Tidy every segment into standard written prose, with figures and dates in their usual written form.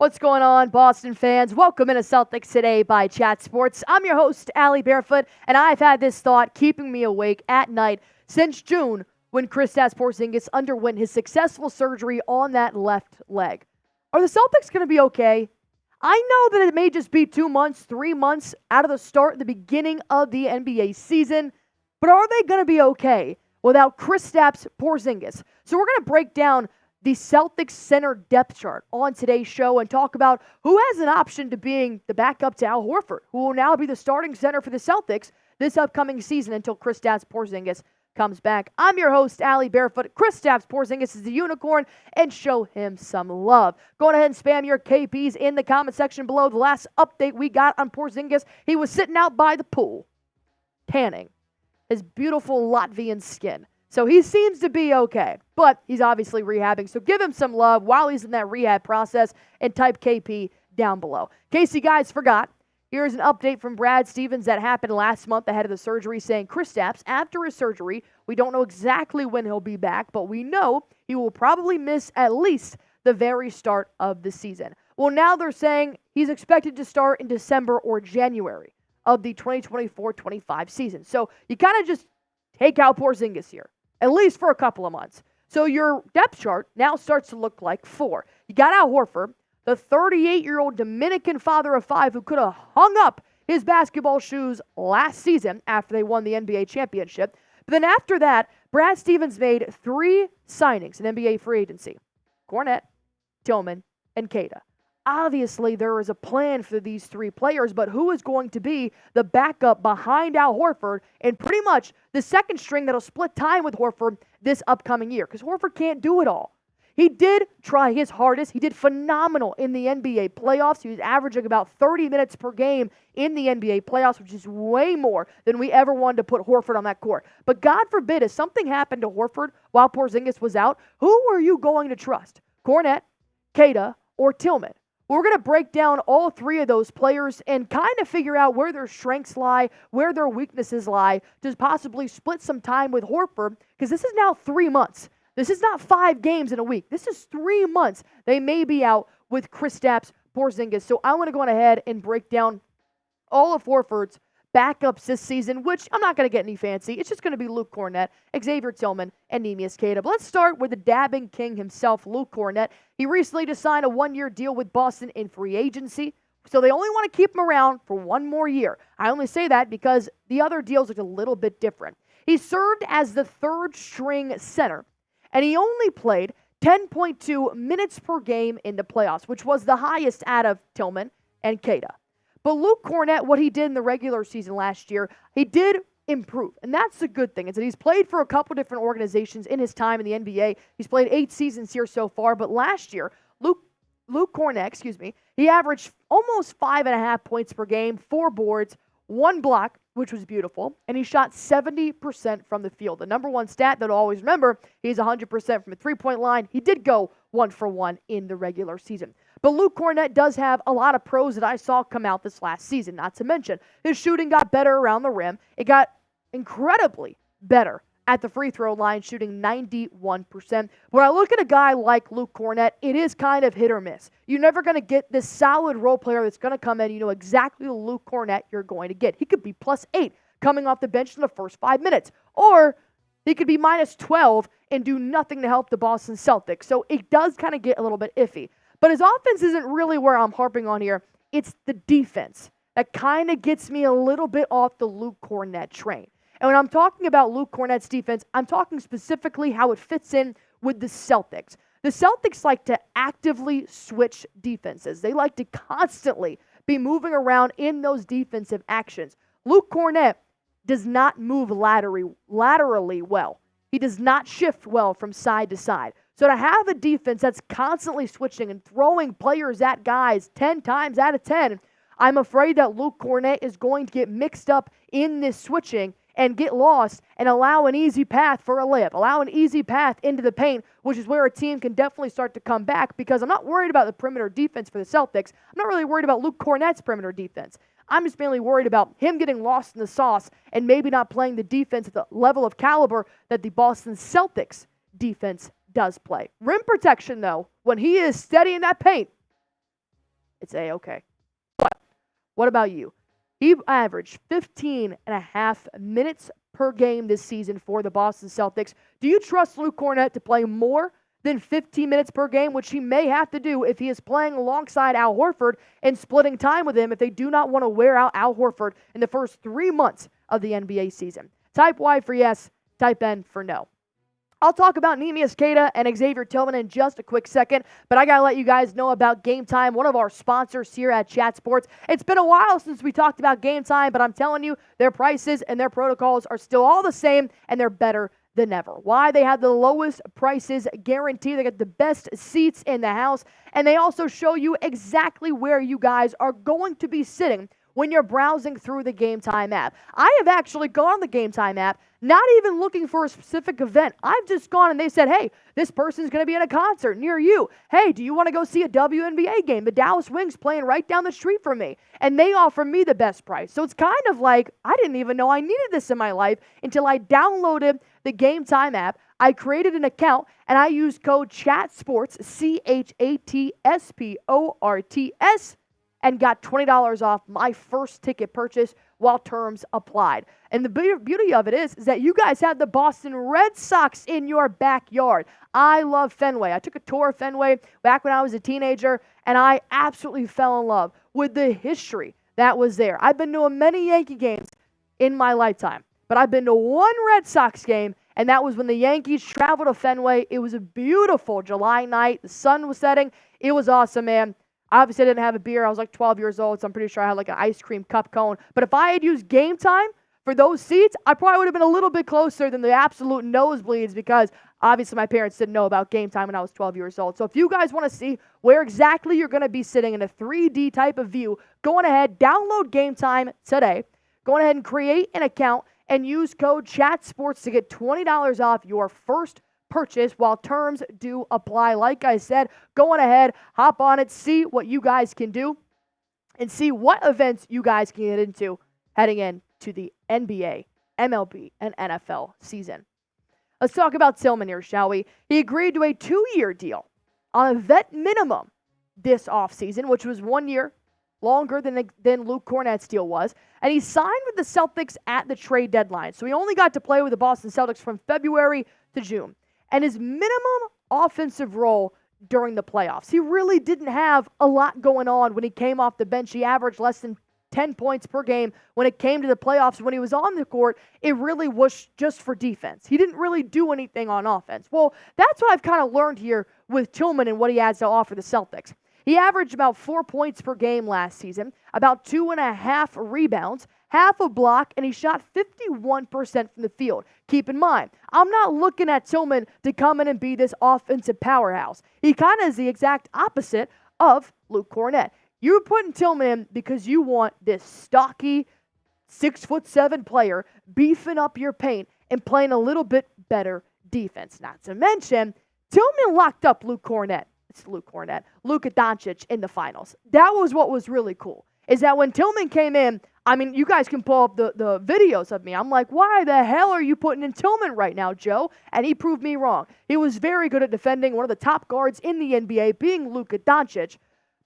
What's going on, Boston fans? Welcome into Celtics Today by Chat Sports. I'm your host, Allie Barefoot, and I've had this thought keeping me awake at night since June when Kristaps Porzingis underwent his successful surgery on that left leg. Are the Celtics going to be okay? I know that it may just be 2 months, 3 months out of the start, the beginning of the NBA season, but are they going to be okay without Kristaps Porzingis? So we're going to break down the Celtics Center depth chart on today's show and talk about who has an option to being the backup to Al Horford, who will now be the starting center for the Celtics this upcoming season until Kristaps Porzingis comes back. I'm your host, Allie Barefoot. Kristaps Porzingis is the unicorn, and show him some love. Go ahead and spam your KPs in the comment section below. The last update we got on Porzingis, he was sitting out by the pool, tanning his beautiful Latvian skin. So he seems to be okay, but he's obviously rehabbing. So give him some love while he's in that rehab process and type KP down below. In case you guys forgot, here's an update from Brad Stevens that happened last month ahead of the surgery, saying Kristaps, after his surgery, we don't know exactly when he'll be back, but we know he will probably miss at least the very start of the season. Well, now they're saying he's expected to start in December or January of the 2024-25 season. So you kind of just take out Porzingis here, at least for a couple of months. So your depth chart now starts to look like 4. You got Al Horford, the 38-year-old Dominican father of 5 who could have hung up his basketball shoes last season after they won the NBA championship. But then after that, Brad Stevens made 3 signings in NBA free agency: Kornet, Tillman, and Queta. Obviously, there is a plan for these 3 players, but who is going to be the backup behind Al Horford and pretty much the second string that'll split time with Horford this upcoming year? Because Horford can't do it all. He did try his hardest. He did phenomenal in the NBA playoffs. He was averaging about 30 minutes per game in the NBA playoffs, which is way more than we ever wanted to put Horford on that court. But God forbid, if something happened to Horford while Porzingis was out, who are you going to trust? Kornet, Queta, or Tillman? We're going to break down all 3 of those players and kind of figure out where their strengths lie, where their weaknesses lie, to possibly split some time with Horford, because this is now 3 months. This is not 5 games in a week. This is 3 months. They may be out with Kristaps Porzingis. So I want to go ahead and break down all of Horford's backups this season, which I'm not going to get any fancy. It's just going to be Luke Kornet, Xavier Tillman, and Neemias Queeta. But let's start with the dabbing king himself, Luke Kornet. He recently just signed a 1-year deal with Boston in free agency, so they only want to keep him around for 1 more year. I only say that because the other deals look a little bit different. He served as the 3rd string center, and he only played 10.2 minutes per game in the playoffs, which was the highest out of Tillman and Queta. But Luke Kornet, what he did in the regular season last year, he did improve. And that's the good thing. Is that he's played for a couple different organizations in his time in the NBA. He's played 8 seasons here so far. But last year, Luke Kornet, he averaged almost 5.5 points per game, 4 boards, 1 block, which was beautiful. And he shot 70% from the field. The number one stat that I'll always remember, he's 100% from the 3-point line. He did go 1 for 1 in the regular season. But Luke Kornet does have a lot of pros that I saw come out this last season, not to mention his shooting got better around the rim. It got incredibly better at the free throw line, shooting 91%. When I look at a guy like Luke Kornet, it is kind of hit or miss. You're never going to get this solid role player that's going to come in. You know exactly the Luke Kornet you're going to get. He could be +8 coming off the bench in the first 5 minutes, or he could be -12 and do nothing to help the Boston Celtics. So it does kind of get a little bit iffy. But his offense isn't really where I'm harping on here. It's the defense that kind of gets me a little bit off the Luke Kornet train. And when I'm talking about Luke Kornet's defense, I'm talking specifically how it fits in with the Celtics. The Celtics like to actively switch defenses. They like to constantly be moving around in those defensive actions. Luke Kornet does not move laterally well. He does not shift well from side to side. So to have a defense that's constantly switching and throwing players at guys 10 times out of 10, I'm afraid that Luke Kornet is going to get mixed up in this switching and get lost and allow an easy path for a layup, allow an easy path into the paint, which is where a team can definitely start to come back, because I'm not worried about the perimeter defense for the Celtics. I'm not really worried about Luke Kornet's perimeter defense. I'm just mainly worried about him getting lost in the sauce and maybe not playing the defense at the level of caliber that the Boston Celtics defense does play. Rim protection, though, when he is steady in that paint, it's A-okay. But what about you? He averaged 15 and a half minutes per game this season for the Boston Celtics. Do you trust Luke Kornet to play more than 15 minutes per game, which he may have to do if he is playing alongside Al Horford and splitting time with him if they do not want to wear out Al Horford in the first 3 months of the NBA season? Type Y for yes, type N for no. I'll talk about Neemias Queeta and Xavier Tillman in just a quick second, but I got to let you guys know about Game Time, one of our sponsors here at Chat Sports. It's been a while since we talked about Game Time, but I'm telling you, their prices and their protocols are still all the same, and they're better than ever. Why? They have the lowest prices guaranteed. They got the best seats in the house, and they also show you exactly where you guys are going to be sitting when you're browsing through the Game Time app. I have actually gone on the Game Time app, not even looking for a specific event. I've just gone and they said, hey, this person's going to be at a concert near you. Hey, do you want to go see a WNBA game? The Dallas Wings playing right down the street from me. And they offer me the best price. So it's kind of like, I didn't even know I needed this in my life until I downloaded the Game Time app. I created an account and I used code CHATSPORTS, CHATSPORTS, and got $20 off my first ticket purchase while terms applied. And the beauty of it is that you guys have the Boston Red Sox in your backyard. I love Fenway. I took a tour of Fenway back when I was a teenager, and I absolutely fell in love with the history that was there. I've been to many Yankee games in my lifetime, but I've been to one Red Sox game, and that was when the Yankees traveled to Fenway. It was a beautiful July night. The sun was setting. It was awesome, man. Obviously, I didn't have a beer. I was like 12 years old, so I'm pretty sure I had like an ice cream cup cone. But if I had used Game Time for those seats, I probably would have been a little bit closer than the absolute nosebleeds because obviously my parents didn't know about Game Time when I was 12 years old. So if you guys want to see where exactly you're going to be sitting in a 3D type of view, go on ahead, download Game Time today. Go on ahead and create an account and use code CHATSPORTS to get $20 off your first purchase while terms do apply. Like I said, go on ahead, hop on it, see what you guys can do, and see what events you guys can get into heading into the NBA, MLB, and NFL season. Let's talk about Tillman here, shall we? He agreed to a 2-year deal on a vet minimum this offseason, which was 1 year longer than Luke Kornet's deal was, and he signed with the Celtics at the trade deadline. So he only got to play with the Boston Celtics from February to June. And his minimum offensive role during the playoffs. He really didn't have a lot going on when he came off the bench. He averaged less than 10 points per game when it came to the playoffs. When he was on the court, it really was just for defense. He didn't really do anything on offense. Well, that's what I've kind of learned here with Tillman and what he has to offer the Celtics. He averaged about 4 points per game last season, about 2.5 rebounds, half a block, and he shot 51% from the field. Keep in mind, I'm not looking at Tillman to come in and be this offensive powerhouse. He kind of is the exact opposite of Luke Kornet. You're putting Tillman in because you want this stocky 6'7" player beefing up your paint and playing a little bit better defense. Not to mention, Tillman locked up Luke Kornet. It's Luke Kornet. Luka Doncic in the finals. That was what was really cool. Is that when Tillman came in, I mean, you guys can pull up the videos of me. I'm like, why the hell are you putting in Tillman right now, Joe? And he proved me wrong. He was very good at defending one of the top guards in the NBA, being Luka Doncic.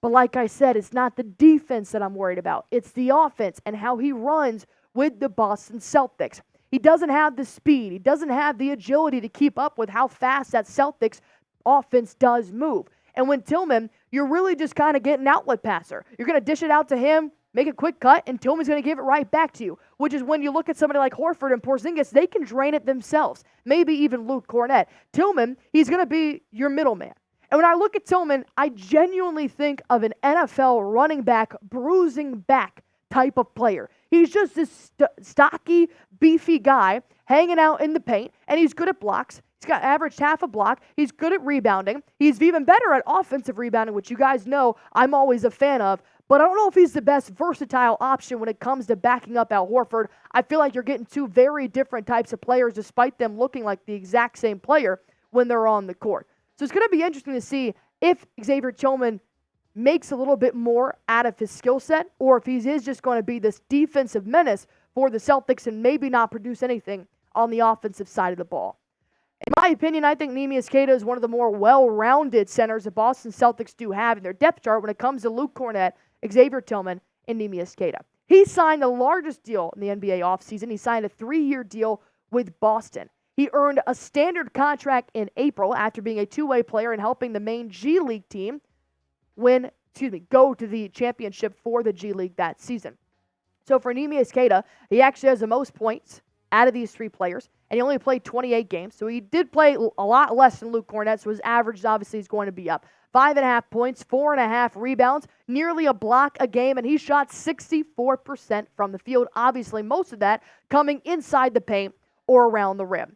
But like I said, it's not the defense that I'm worried about. It's the offense and how he runs with the Boston Celtics. He doesn't have the speed. He doesn't have the agility to keep up with how fast that Celtics offense does move. And when Tillman, you're really just kind of getting an outlet passer. You're going to dish it out to him, make a quick cut, and Tillman's going to give it right back to you, which is when you look at somebody like Horford and Porzingis, they can drain it themselves, maybe even Luke Kornet. Tillman, he's going to be your middleman. And when I look at Tillman, I genuinely think of an NFL running back, bruising back type of player. He's just this stocky, beefy guy hanging out in the paint, and he's good at blocks. He's got averaged half a block. He's good at rebounding. He's even better at offensive rebounding, which you guys know I'm always a fan of. But I don't know if he's the best versatile option when it comes to backing up Al Horford. I feel like you're getting two very different types of players despite them looking like the exact same player when they're on the court. So it's going to be interesting to see if Xavier Tillman makes a little bit more out of his skill set or if he is just going to be this defensive menace for the Celtics and maybe not produce anything on the offensive side of the ball. In my opinion, I think Neemias Queeta is one of the more well-rounded centers the Boston Celtics do have in their depth chart when it comes to Luke Kornet, Xavier Tillman, and Neemias Queeta. He signed the largest deal in the NBA offseason. He signed a 3-year deal with Boston. He earned a standard contract in April after being a two-way player and helping the main G League team go to the championship for the G League that season. So for Neemias Queeta, he actually has the most points out of these three players, and he only played 28 games. So he did play a lot less than Luke Kornet, so his average obviously is going to be up. 5.5 points, 4.5 rebounds, nearly a block a game, and he shot 64% from the field. Obviously, most of that coming inside the paint or around the rim.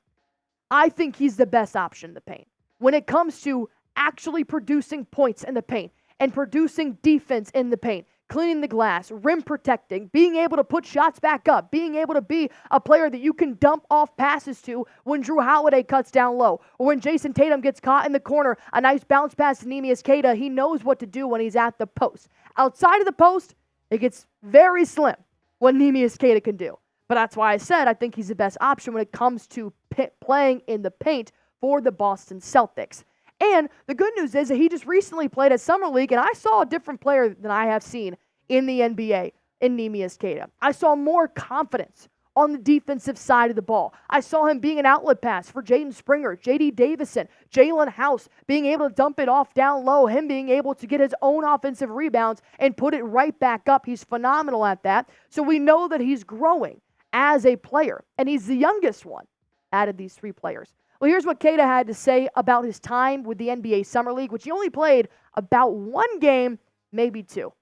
I think he's the best option in the paint. When it comes to actually producing points in the paint and producing defense in the paint, cleaning the glass, rim protecting, being able to put shots back up, being able to be a player that you can dump off passes to when Drew Holiday cuts down low, or when Jason Tatum gets caught in the corner, a nice bounce pass to Neemias Queeta. He knows what to do when he's at the post. Outside of the post, it gets very slim what Neemias Queeta can do. But that's why I said I think he's the best option when it comes to playing in the paint for the Boston Celtics. And the good news is that he just recently played at Summer League, and I saw a different player than I have seen in the NBA in Neemias Queeta. I saw more confidence on the defensive side of the ball. I saw him being an outlet pass for Jaden Springer, J.D. Davison, Jalen House, being able to dump it off down low, him being able to get his own offensive rebounds and put it right back up. He's phenomenal at that. So we know that he's growing as a player, and he's the youngest one out of these three players. Well, here's what Queta had to say about his time with the NBA Summer League, which he only played about one game, maybe two.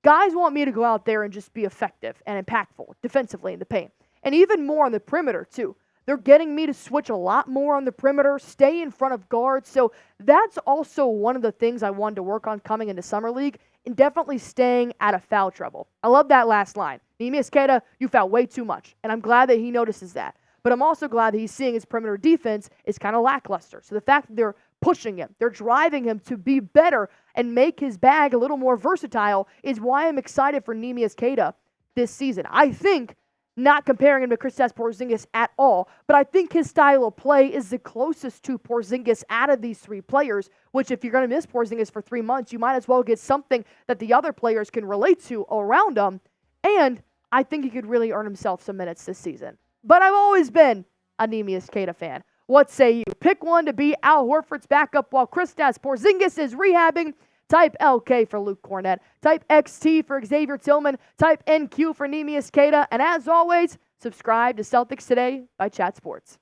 Guys want me to go out there and just be effective and impactful defensively in the paint, and even more on the perimeter, too. They're getting me to switch a lot more on the perimeter, stay in front of guards, so that's also one of the things I wanted to work on coming into Summer League, and definitely staying out of foul trouble. I love that last line. Neemias Queeta, you foul way too much, and I'm glad that he notices that. But I'm also glad that he's seeing his perimeter defense is kind of lackluster. So the fact that they're pushing him, they're driving him to be better and make his bag a little more versatile is why I'm excited for Neemias Queeta this season. I think, not comparing him to Kristaps Porzingis at all, but I think his style of play is the closest to Porzingis out of these three players, which if you're going to miss Porzingis for 3 months, you might as well get something that the other players can relate to around him. And I think he could really earn himself some minutes this season. But I've always been a Neemias Queeta fan. What say you? Pick one to be Al Horford's backup while Kristaps Porzingis is rehabbing. Type LK for Luke Kornet. Type XT for Xavier Tillman. Type NQ for Neemias Queeta. And as always, subscribe to Celtics Today by Chat Sports.